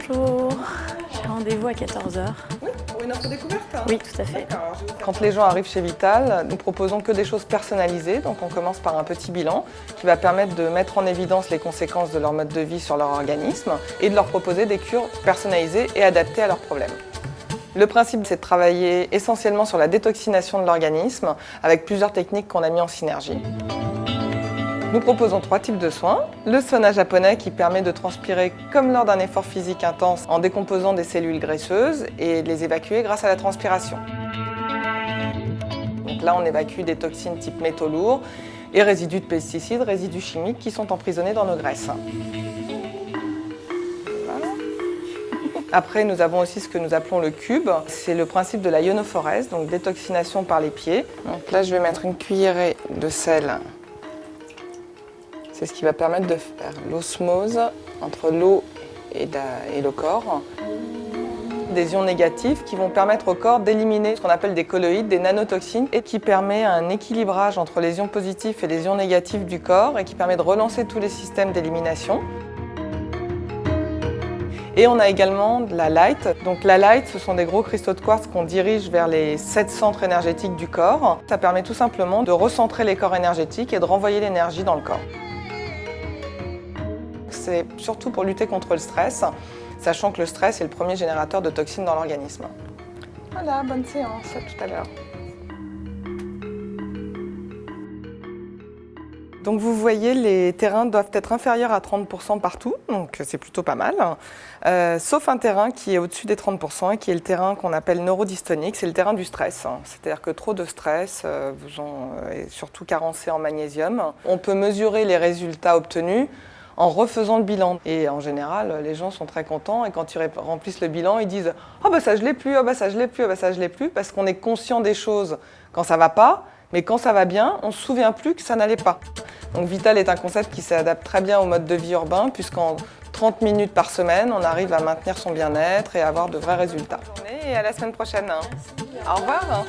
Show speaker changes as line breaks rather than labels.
Bonjour, j'ai rendez-vous à 14 h.
Oui, pour une offre découverte.
Oui, tout à fait.
Quand les gens arrivent chez Vital, nous proposons que des choses personnalisées. Donc on commence par un petit bilan qui va permettre de mettre en évidence les conséquences de leur mode de vie sur leur organisme et de leur proposer des cures personnalisées et adaptées à leurs problèmes. Le principe, c'est de travailler essentiellement sur la détoxination de l'organisme avec plusieurs techniques qu'on a mis en synergie. Nous proposons 3 types de soins. Le sauna japonais qui permet de transpirer comme lors d'un effort physique intense en décomposant des cellules graisseuses et de les évacuer grâce à la transpiration. Donc là, on évacue des toxines type métaux lourds et résidus de pesticides, résidus chimiques qui sont emprisonnés dans nos graisses. Voilà. Après, nous avons aussi ce que nous appelons le cube. C'est le principe de la ionophorèse, donc détoxination par les pieds. Donc là, je vais mettre une cuillerée de sel. C'est ce qui va permettre de faire l'osmose entre l'eau et le corps. Des ions négatifs qui vont permettre au corps d'éliminer ce qu'on appelle des colloïdes, des nanotoxines, et qui permet un équilibrage entre les ions positifs et les ions négatifs du corps et qui permet de relancer tous les systèmes d'élimination. Et on a également de la light. Donc la light, ce sont des gros cristaux de quartz qu'on dirige vers les 7 centres énergétiques du corps. Ça permet tout simplement de recentrer les corps énergétiques et de renvoyer l'énergie dans le corps. C'est surtout pour lutter contre le stress, sachant que le stress est le premier générateur de toxines dans l'organisme. Voilà, bonne séance, à tout à l'heure. Donc vous voyez, les terrains doivent être inférieurs à 30% partout, donc c'est plutôt pas mal. Sauf un terrain qui est au-dessus des 30% et qui est le terrain qu'on appelle neurodystonique, c'est le terrain du stress. C'est-à-dire que trop de stress est surtout carencé en magnésium. On peut mesurer les résultats obtenus en refaisant le bilan. Et en général, les gens sont très contents et quand ils remplissent le bilan, ils disent « Ah bah ça je l'ai plus, ah bah ça je l'ai plus, ah bah ça je l'ai plus » parce qu'on est conscient des choses quand ça va pas, mais quand ça va bien, on ne se souvient plus que ça n'allait pas. Donc Vital est un concept qui s'adapte très bien au mode de vie urbain puisqu'en 30 minutes par semaine, on arrive à maintenir son bien-être et à avoir de vrais résultats. Et à la semaine prochaine. Merci. Au revoir.